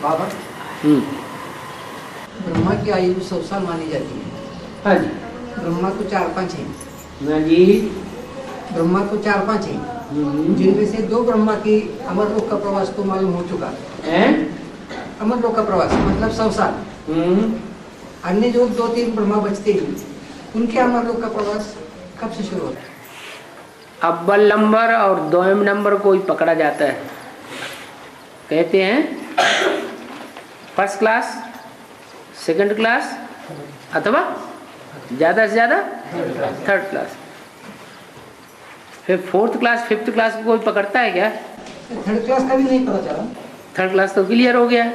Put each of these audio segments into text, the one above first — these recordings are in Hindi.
बाबा, ब्रह्मा की आयु 100 साल मानी जाती है। हाँ जी। ब्रह्मा को 4-5 हैं। ना जी। ब्रह्मा को 4-5 हैं, जिनमें से 2 ब्रह्मा की अमरलोक का प्रवास तो मालूम हो चुका है। अमरलोक का प्रवास मतलब 100 साल। अन्य जो 2-3 ब्रह्मा बचते हैं, उनके अमरलोक का प्रवास कब से शुरू होता है? अव्वल नंबर और दोयम नंबर को ही पकड़ा जाता है। कहते हैं फर्स्ट क्लास, सेकंड क्लास अथवा ज़्यादा से ज़्यादा थर्ड क्लास। फिर फोर्थ क्लास, फिफ्थ क्लास को कोई पकड़ता है क्या? थर्ड क्लास का भी नहीं पता चला। थर्ड क्लास तो क्लियर हो गया।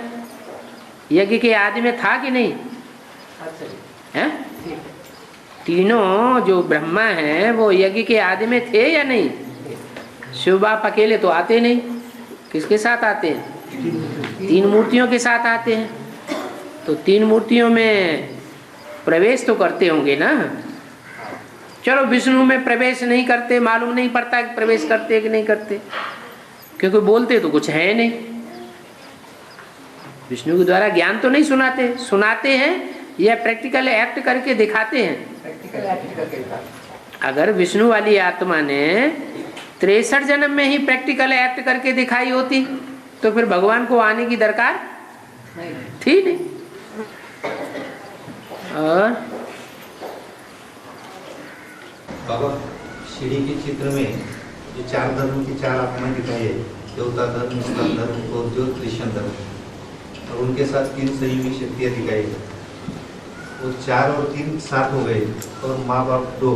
यज्ञ के आदि में था कि नहीं? हैं? तीनों जो ब्रह्मा हैं वो यज्ञ के आदि में थे या नहीं? शिव बाप अकेले तो आते नहीं, किसके साथ आते हैं? 3 मूर्तियों के साथ आते हैं। तो 3 मूर्तियों में प्रवेश तो करते होंगे ना। चलो विष्णु में प्रवेश नहीं करते, मालूम नहीं पड़ता कि प्रवेश करते कि नहीं करते, क्योंकि बोलते तो कुछ है नहीं। विष्णु के द्वारा ज्ञान तो नहीं सुनाते, सुनाते हैं या प्रैक्टिकल एक्ट करके दिखाते हैं। प्रैक्टिकल एक्ट करके दिखाते। अगर विष्णु वाली आत्मा ने 63 जन्म में ही प्रैक्टिकल एक्ट करके दिखाई होती तो फिर भगवान को आने की दरकार थी नहीं। और बाबा, सीढ़ी के चित्र में जो 4 धर्म की 4 आत्माएं दिखाई है, देवता धर्म, मुस्लिम धर्म और जो क्रिश्चियन धर्म, और उनके साथ 3 संयोगी शक्तियाँ दिखाई है। वो 4 और 3 7 हो गए और माँ बाप 2।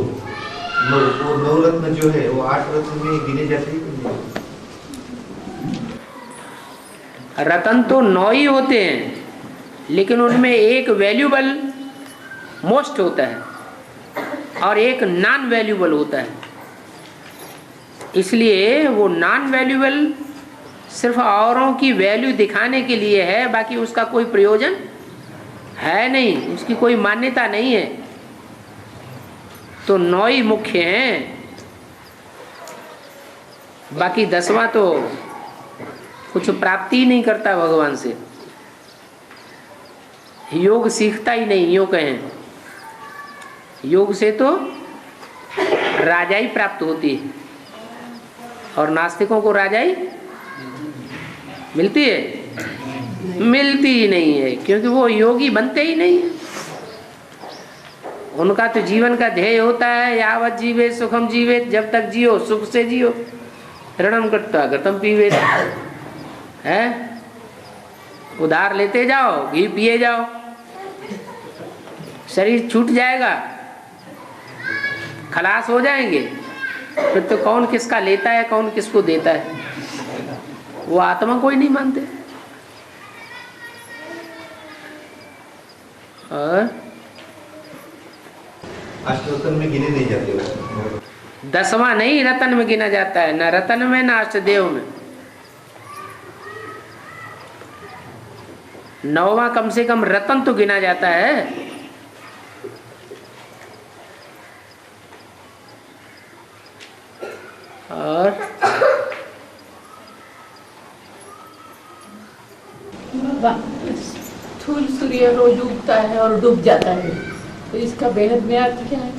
वो 9 रत्न जो है वो 8 रत्न में गिने जाते हैं। रतन तो 9 ही होते हैं, लेकिन उनमें एक वैल्यूबल मोस्ट होता है और एक नॉन वैल्यूबल होता है। इसलिए वो नॉन वैल्यूबल सिर्फ औरों की वैल्यू दिखाने के लिए है, बाकी उसका कोई प्रयोजन है नहीं, उसकी कोई मान्यता नहीं है। तो 9 ही मुख्य हैं, बाकी 10वां तो कुछ प्राप्ति ही नहीं करता भगवान से, योग सीखता ही नहीं। यूँ कहें योग से तो राजाई प्राप्त होती है और नास्तिकों को राजाई मिलती है? मिलती ही नहीं है, क्योंकि वो योगी बनते ही नहीं है। उनका तो जीवन का ध्येय होता है यावत जीवे सुखम जीवे, जब तक जियो सुख से जियो, ऋणम कृत्वा घृतम पीवेत, है उधार लेते जाओ, घी पिए जाओ, शरीर छूट जाएगा, खलास हो जाएंगे, फिर तो कौन किसका लेता है कौन किसको देता है, वो आत्मा को ही नहीं मानते। और 8 रत्न में गिने नहीं जाते वो। 10वां नहीं रतन में गिना जाता है, ना रतन में ना अष्टदेव में। 9वां कम से कम रतन तो गिना जाता है। और स्थूल सूर्य रोज उगता है और डूब जाता है, तो इसका बेहद में अर्थ क्या है?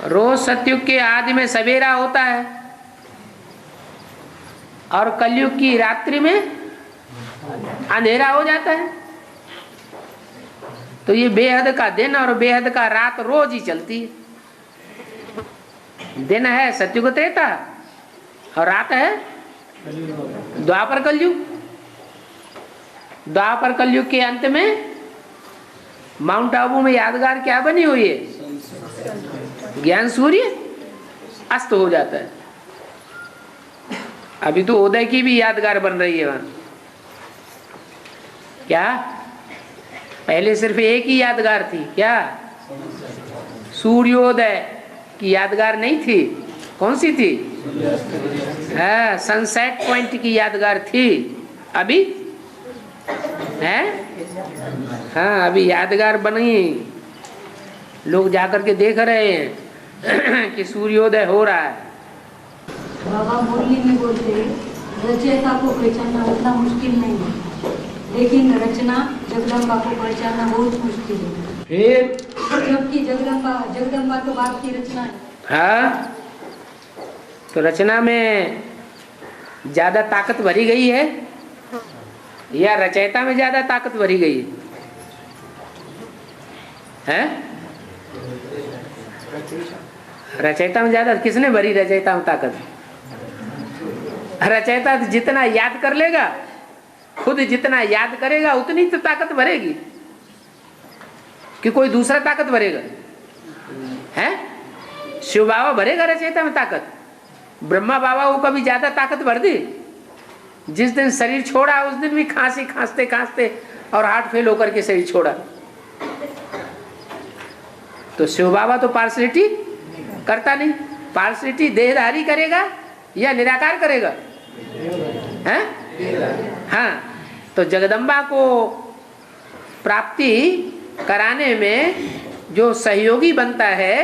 रोज सतयुग के आदि में सवेरा होता है और कलयुग की रात्रि में अंधेरा हो जाता है। तो ये बेहद का दिन और बेहद का रात रोज ही चलती है। दिन है सतयुग त्रेता और रात है द्वापर कलयुग। द्वापर कलयुग के अंत में माउंट आबू में यादगार क्या बनी हुई है? ज्ञान सूर्य अस्त हो जाता है। अभी तो उदय की भी यादगार बन रही है वहां। क्या पहले सिर्फ एक ही यादगार थी क्या? सूर्योदय की यादगार नहीं थी। कौन सी थी? हाँ, सनसेट पॉइंट की यादगार थी। अभी है? हाँ, अभी यादगार बनी, लोग जाकर के देख रहे हैं कि सूर्योदय हो रहा है। बाबा मुरली में बोलते हैं रचयिता को पहचानना उतना मुश्किल नहीं है, लेकिन रचना जगदम्बा को पहचानना बहुत मुश्किल है। फिर जबकि जगदम्बा तो बाप की रचना है। हाँ, तो रचना में ज्यादा ताकत भरी गई है या रचयिता में ज्यादा ताकत भरी गई है? रचयिता में ज्यादा किसने भरी? रचयिता में ताकत। रचयिता जितना याद कर लेगा, खुद जितना याद करेगा उतनी तो ताकत भरेगी कि कोई दूसरा ताकत भरेगा? है शिव बाबा भरेगा रचयिता में ताकत? ब्रह्मा बाबा को कभी ज्यादा ताकत भर दी? जिस दिन शरीर छोड़ा उस दिन भी खांसी खांसते खांसते और हार्ट फेल होकर के शरीर छोड़ा। तो शिव बाबा तो पार्शलिटी करता नहीं। पार्शलिटी देहधारी करेगा या निराकार करेगा? हैं? हाँ, तो जगदम्बा को प्राप्ति कराने में जो सहयोगी बनता है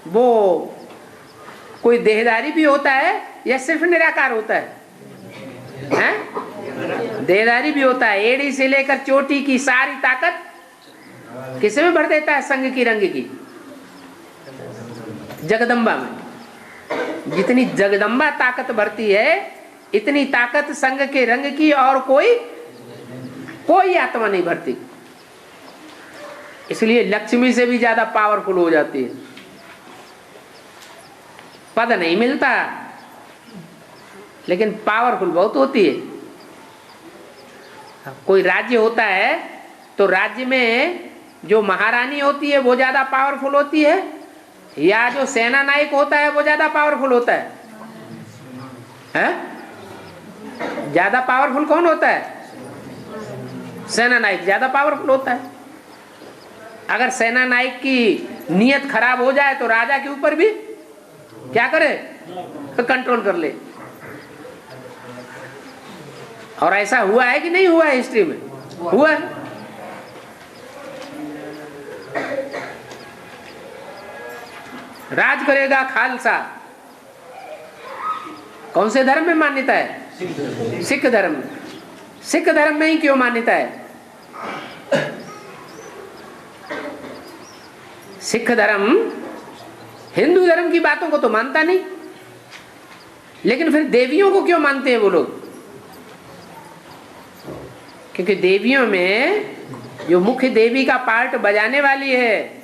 वो कोई देहधारी भी होता है या सिर्फ निराकार होता है? हैं? देहधारी भी होता है। एड़ी से लेकर चोटी की सारी ताकत किसे में भर देता है? संग की रंग की, जगदम्बा में। जितनी जगदम्बा ताकत भरती है इतनी ताकत संग के रंग की और कोई आत्मा नहीं भरती। इसलिए लक्ष्मी से भी ज्यादा पावरफुल हो जाती है। पद नहीं मिलता लेकिन पावरफुल बहुत होती है। कोई राज्य होता है तो राज्य में जो महारानी होती है वो ज्यादा पावरफुल होती है या जो सेना नायक होता है वो ज्यादा पावरफुल होता है? ज्यादा पावरफुल कौन होता है? सेना नायक ज्यादा पावरफुल होता है। अगर सेना नायक की नीयत खराब हो जाए तो राजा के ऊपर भी क्या करे? तो कंट्रोल कर ले। और ऐसा हुआ है कि नहीं हुआ है? हिस्ट्री में हुआ है। राज करेगा खालसा। कौन से धर्म में मान्यता है? सिख धर्म में। सिख धर्म में ही क्यों मान्यता है? सिख धर्म हिंदू धर्म की बातों को तो मानता नहीं, लेकिन फिर देवियों को क्यों मानते हैं वो लोग? क्योंकि देवियों में जो मुख्य देवी का पार्ट बजाने वाली है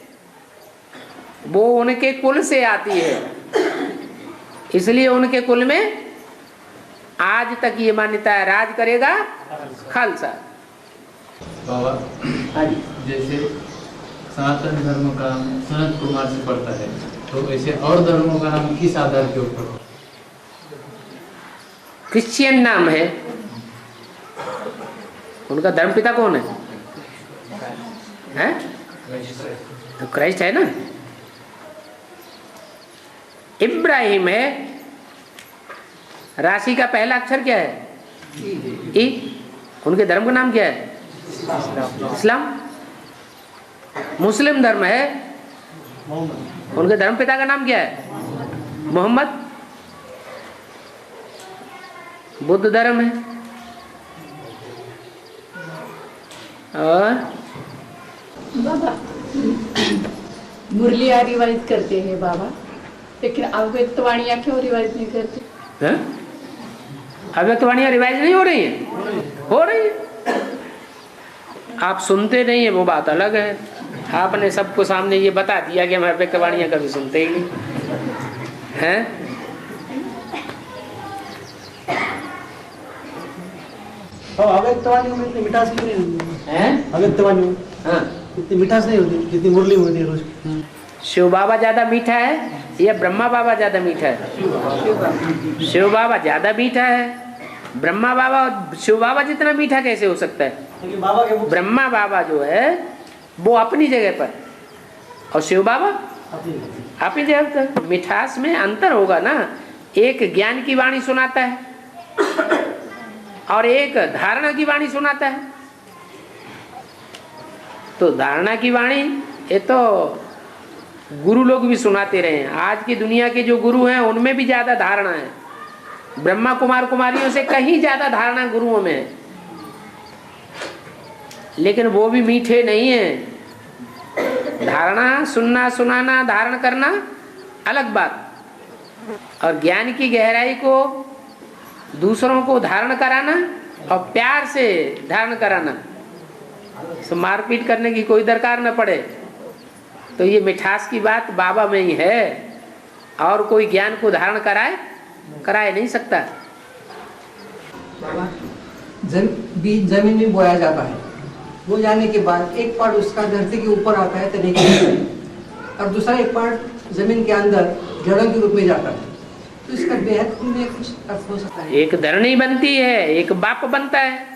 वो उनके कुल से आती है, इसलिए उनके कुल में आज तक ये मान्यता है राज करेगा खालसा। बाबा जैसे सनातन धर्म का नाम सनत कुमार से पड़ता है, तो ऐसे और धर्मों का नाम किस आधार के ऊपर? क्रिश्चियन नाम है, उनका धर्मपिता कौन है? हैं? तो क्राइस्ट है ना। इब्राहिम है, राशि का पहला अक्षर क्या है? ई। उनके धर्म का नाम क्या है? इस्लाम। मुस्लिम धर्म है, उनके धर्म पिता का नाम क्या है? मोहम्मद। बुद्ध धर्म है। और बाबा मुरलिया रिवाइज करते हैं बाबा, लेकिन अव्यक्तवाणियाँ क्यों रिवाइज नहीं करते? अव्यक्तवाणियाँ रिवाइज नहीं हो रही हैं? हो रही है। आप सुनते नहीं है वो बात अलग है। आपने सबको सामने ये बता दिया कि हम अव्यक्तवाणियाँ कभी सुनते ही नहीं हैं। अव्यक्तवाणी में इतनी मिठास क्यों नहीं होती है? अव्यक्तवाणी में हाँ, इतनी मिठास नहीं होती जितनी मुरली में होती है रोज। शिव बाबा ज्यादा मीठा है या ब्रह्मा बाबा ज्यादा मीठा है? शिव बाबा ज्यादा मीठा है। ब्रह्मा बाबा शिव बाबा जितना मीठा कैसे हो सकता है? बाबा के मुख ब्रह्मा बाबा जो है वो अपनी जगह पर और शिव बाबा अपनी जगह पर। मिठास में अंतर होगा ना। एक ज्ञान की वाणी सुनाता है और एक धारणा की वाणी सुनाता है। तो धारणा की वाणी ये तो गुरु लोग भी सुनाते रहे हैं। आज की दुनिया के जो गुरु हैं उनमें भी ज्यादा धारणा है। ब्रह्मा कुमार कुमारियों से कहीं ज्यादा धारणा गुरुओं में है। लेकिन वो भी मीठे नहीं है। धारणा, सुनना, सुनाना, धारण करना अलग बात, और ज्ञान की गहराई को दूसरों को धारण कराना और प्यार से धारण कराना, तो मारपीट करने की कोई दरकार न पड़े। तो ये मिठास की बात बाबा में ही है, और कोई ज्ञान को धारण कराए नहीं सकता। बाबा, बीज जमीन में बोया जाता है, बो जाने के बाद एक पार्ट उसका धरती के ऊपर आता है तने के, और दूसरा एक पार्ट जमीन के अंदर जड़ों के रूप में जाता है, तो इसका बेहद में कुछ अर्थ हो सकता है। एक धरणी बनती है, एक बाप बनता है।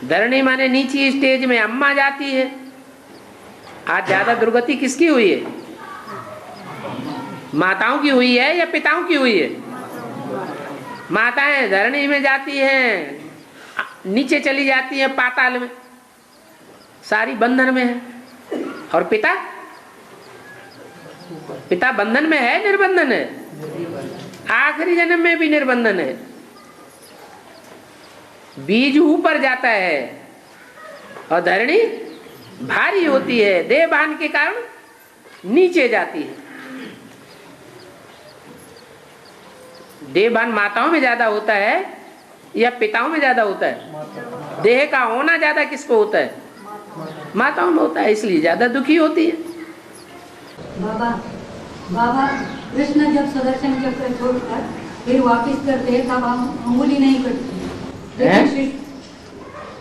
धरणी माने नीची स्टेज में अम्मा जाती है। आज ज्यादा दुर्गति किसकी हुई है? माताओं की हुई है या पिताओं की हुई है? माताएं धरणी में जाती हैं, नीचे चली जाती हैं पाताल में, सारी बंधन में है। और पिता बंधन में है, निर्बंधन है, आखिरी जन्म में भी निर्बंधन है। बीज ऊपर जाता है और धरणी भारी होती है, देहभान के कारण नीचे जाती है। देहभान माताओं में ज्यादा होता है या पिताओं में ज्यादा होता है? देह का होना ज्यादा किसको होता है? माताओं में होता है, इसलिए ज्यादा दुखी होती है। बाबा कृष्ण जब सुदर्शन चक्र छोड़कर फिर वापिस करते हैं तब हम अंगुली नहीं कटती, लेकिन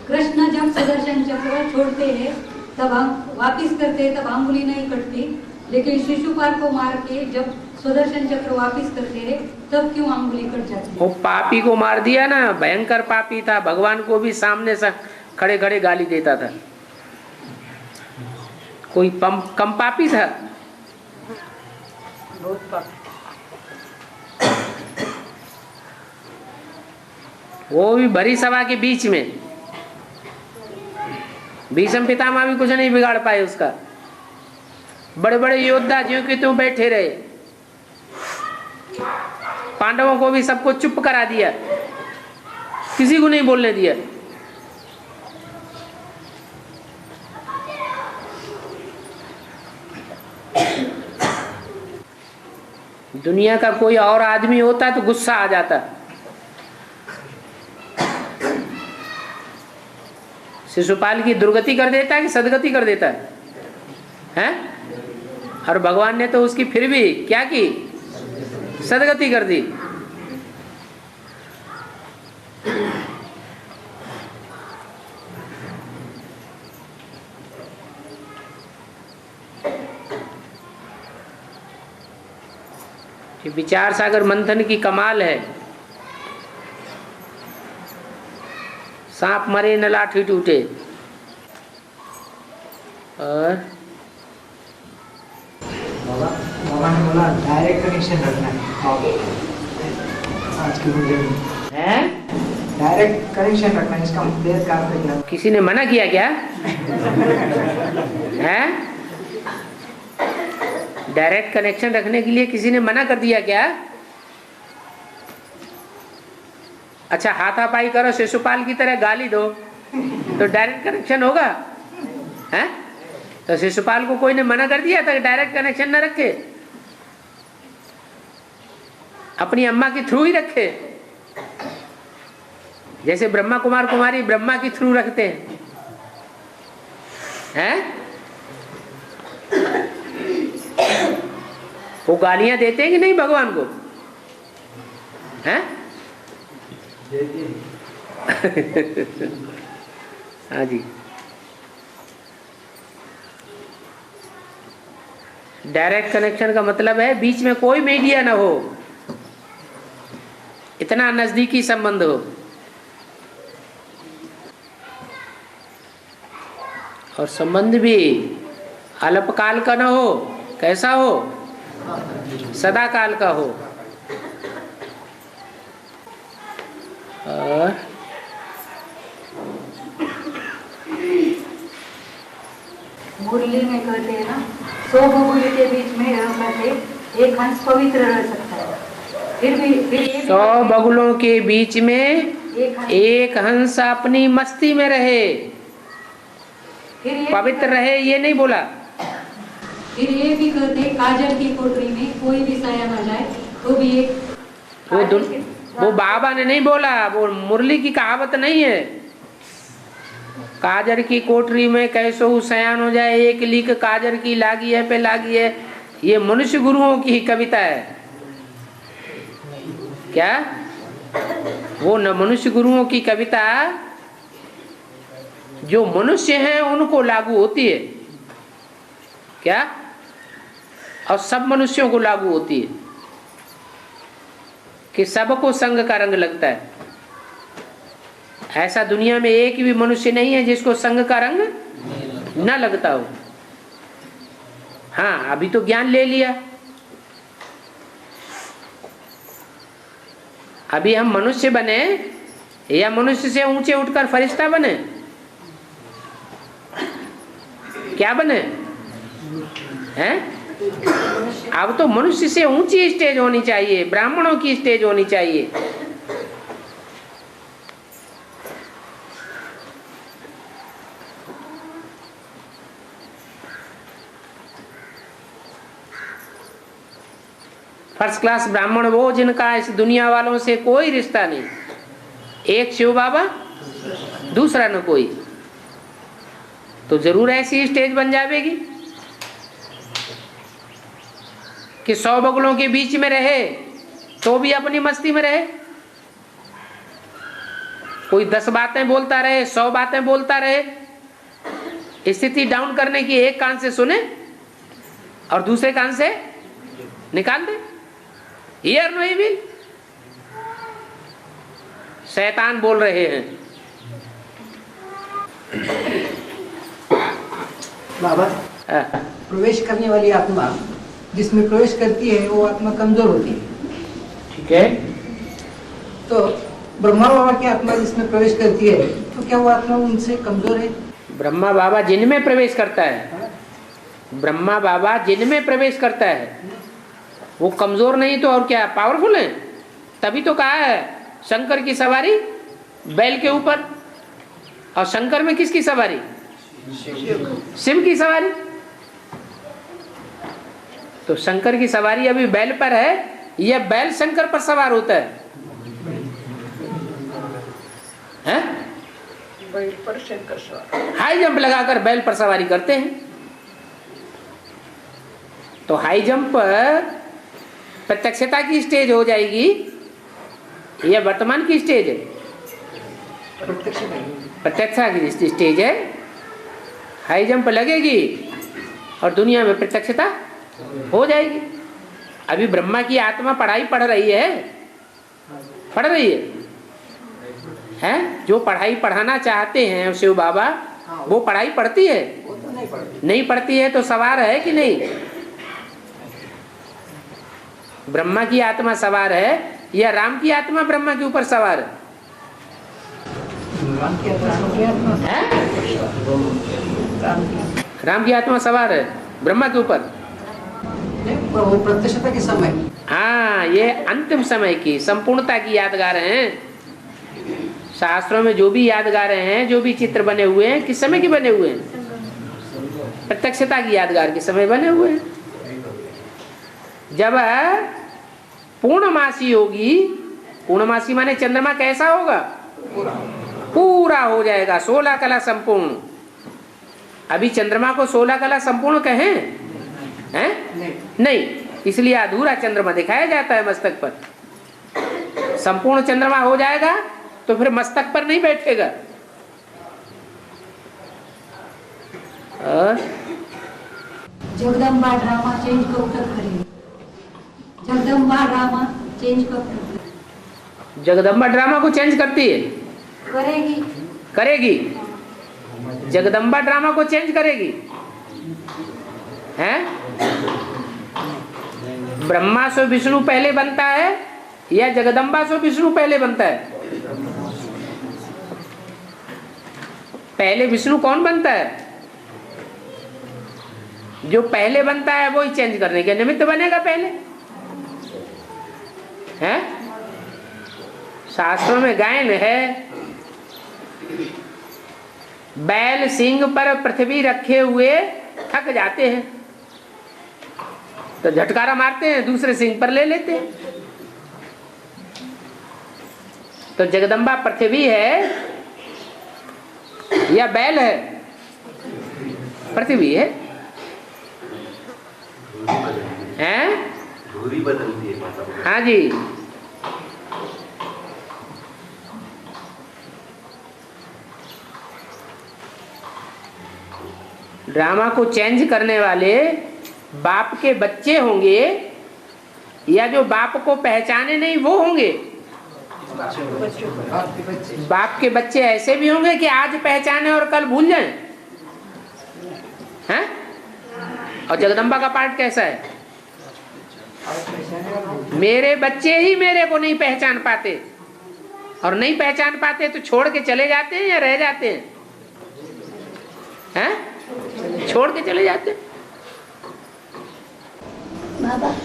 कृष्ण जब सुदर्शन चक्र छोड़ते हैं तब हम वापिस करते हैं तब अंगुली नहीं कटती, लेकिन शिशुपाल को मार के जब सुदर्शन चक्र वापिस करते हैं तब क्यों अंगुली कट जाती है? वो पापी को मार दिया ना, भयंकर पापी था, भगवान को भी सामने से खड़े खड़े गाली देता था। कोई कम पापी था? वो भी भरी सभा के बीच में, भीष्म पितामह भी कुछ नहीं बिगाड़ पाए उसका। बड़े बड़े योद्धा ज्यों कि त्यों बैठे रहे, पांडवों को भी सबको चुप करा दिया, किसी को नहीं बोलने दिया। दुनिया का कोई और आदमी होता तो गुस्सा आ जाता। शिशुपाल की दुर्गति कर देता है कि सदगति कर देता है, हैं? और भगवान ने तो उसकी फिर भी क्या की? सदगति कर दी। विचार सागर मंथन की कमाल है। सांप मरे न लाठी टूटे। और बाबा ने बोला डायरेक्ट कनेक्शन रखना है आज की वीडियो में, हैं? डायरेक्ट कनेक्शन रखना है, इसका देर का क्या? किसी ने मना किया क्या? हैं? डायरेक्ट कनेक्शन रखने के लिए किसी ने मना कर दिया क्या? अच्छा, हाथापाई करो, शिशुपाल की तरह गाली दो तो डायरेक्ट कनेक्शन होगा? हैं? तो शिशुपाल को कोई ने मना कर दिया था कि डायरेक्ट कनेक्शन न रखे, अपनी अम्मा के थ्रू ही रखे, जैसे ब्रह्मा कुमार कुमारी ब्रह्मा के थ्रू रखते हैं। वो गालियां देते हैं कि नहीं भगवान को? हैं? हाँ जी। डायरेक्ट कनेक्शन का मतलब है बीच में कोई मीडिया ना हो, इतना नजदीकी संबंध हो। और संबंध भी अल्पकाल का ना हो, कैसा हो? सदा काल का हो। और मुरली में कहते हैं ना, 100 बबूले के बीच में रह करके एक हंस पवित्र रह सकता है। फिर 100 बगुलों के बीच में एक हंस अपनी मस्ती में रहे। फिर ये पवित्र रहे, ये नहीं बोला। फिर ये भी कहते हैं काजल की कोठरी में कोई भी साया ना जाए, तो भी एक वो बाबा ने नहीं बोला, वो मुरली की कहावत नहीं है। काजर की कोठरी में कैसो सयान हो जाए, एक लीक काजर की लागी है पे लागी है, ये मनुष्य गुरुओं की कविता है क्या? वो न मनुष्य गुरुओं की कविता जो मनुष्य हैं उनको लागू होती है क्या, और सब मनुष्यों को लागू होती है कि सबको संग का रंग लगता है। ऐसा दुनिया में एक भी मनुष्य नहीं है जिसको संग का रंग न लगता हो। हाँ, अभी तो ज्ञान ले लिया, अभी हम मनुष्य बने या मनुष्य से ऊंचे उठकर फरिश्ता बने, क्या बने हैं? अब तो मनुष्य से ऊंची स्टेज होनी चाहिए, ब्राह्मणों की स्टेज होनी चाहिए। फर्स्ट क्लास ब्राह्मण वो जिनका इस दुनिया वालों से कोई रिश्ता नहीं, एक शिव बाबा दूसरा न कोई, तो जरूर ऐसी स्टेज बन जाएगी कि 100 बगुलों के बीच में रहे तो भी अपनी मस्ती में रहे। कोई 10 बातें बोलता रहे, 100 बातें बोलता रहे, स्थिति डाउन करने की एक कान से सुने और दूसरे कान से निकाल दे। हियर नो इविल, शैतान बोल रहे हैं। बाबा, प्रवेश करने वाली आत्मा जिसमें प्रवेश करती है वो आत्मा कमजोर होती है, ठीक है? तो ब्रह्मा बाबा की आत्मा जिसमें प्रवेश करती है तो क्या वो आत्मा उनसे कमजोर है? ब्रह्मा बाबा जिनमें प्रवेश करता है, ब्रह्मा बाबा जिनमें प्रवेश करता है वो कमजोर नहीं तो और क्या, पावरफुल है। तभी तो कहा है शंकर की सवारी बैल के ऊपर, और शंकर में किसकी सवारी? शिव की सवारी। तो शंकर की सवारी अभी बैल पर है, यह बैल शंकर पर सवार होता है, हैं? बैल पर शंकर सवार, हाई जंप लगाकर बैल पर सवारी करते हैं। तो हाई जंप पर प्रत्यक्षता की स्टेज हो जाएगी, यह वर्तमान की स्टेज है, प्रत्यक्षता की स्टेज है। हाई जंप लगेगी और दुनिया में प्रत्यक्षता हो जाएगी। अभी ब्रह्मा की आत्मा पढ़ाई पढ़ रही है, पढ़ रही है? जो पढ़ाई पढ़ाना चाहते हैं शिव बाबा, वो पढ़ाई पढ़ती है? नहीं पढ़ती है तो सवार है कि नहीं? ब्रह्मा की आत्मा सवार है या राम की आत्मा ब्रह्मा के ऊपर सवार है? राम की आत्मा सवार है ब्रह्मा के ऊपर। वो प्रत्यक्षता के समय, हाँ, ये अंतिम समय की संपूर्णता की यादगार हैं। शास्त्रों में जो भी यादगार हैं, जो भी चित्र बने हुए हैं, किस समय के बने हुए हैं? प्रत्यक्षता की यादगार के समय बने हुए हैं। जब पूर्णमासी होगी, पूर्णमासी माने चंद्रमा कैसा होगा? पूरा हो जाएगा, 16 कला संपूर्ण। अभी चंद्रमा को 16 कला संपूर्ण कहें हैं? नहीं, इसलिए अधूरा चंद्रमा दिखाया जाता है मस्तक पर। संपूर्ण चंद्रमा हो जाएगा तो फिर मस्तक पर नहीं बैठेगा। जगदम्बा ड्रामा चेंज कब तक करेगी? जगदम्बा ड्रामा चेंज कब तक? जगदम्बा ड्रामा को चेंज करती है, करेगी? करेगी। जगदम्बा ड्रामा को चेंज करेगी, हैं? ब्रह्मा से विष्णु पहले बनता है या जगदम्बा से विष्णु पहले बनता है? पहले विष्णु कौन बनता है? जो पहले बनता है वो ही चेंज करने के निमित्त बनेगा पहले, हैं? शास्त्रों में गायन है, बैल सिंह पर पृथ्वी रखे हुए थक जाते हैं तो झटकारा मारते हैं, दूसरे सिंह पर ले लेते हैं। तो जगदम्बा पृथ्वी है या बैल है? पृथ्वी है। हैं? दूरी बदलती है मतलब। हाँ जी। ड्रामा को चेंज करने वाले बाप के बच्चे होंगे या जो बाप को पहचाने नहीं वो होंगे? बाप के बच्चे ऐसे भी होंगे कि आज पहचाने और कल भूल जाएं, हैं? और जगदम्बा का पार्ट कैसा है? मेरे बच्चे ही मेरे को नहीं पहचान पाते, और नहीं पहचान पाते तो छोड़ के चले जाते हैं या रह जाते हैं? हैं? छोड़ के चले जाते हैं। बाबा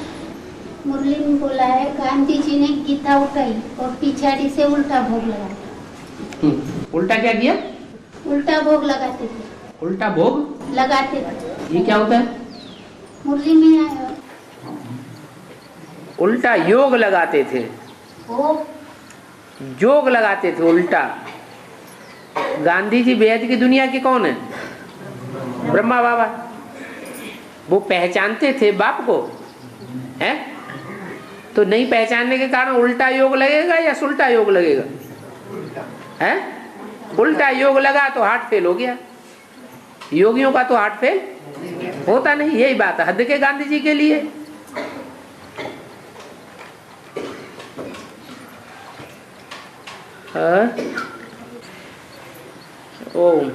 मुरली में बोला है गांधी जी ने गीता उठाई और पिछाड़ी से उल्टा भोग लगाया। उल्टा क्या किया? उल्टा भोग लगाते थे। उल्टा भोग लगाते थे। ये क्या होता है? मुरली में आया उल्टा योग लगाते थे। योग लगाते थे उल्टा। गांधी जी वेद की दुनिया के कौन है? ब्रह्मा बाबा। वो पहचानते थे बाप को, है? तो नहीं पहचानने के कारण उल्टा योग लगेगा या सुल्टा योग लगेगा? है? उल्टा योग लगा तो हार्ट फेल हो गया। योगियों का तो हार्ट फेल होता नहीं। यही बात है हद के गांधी जी के लिए। ओम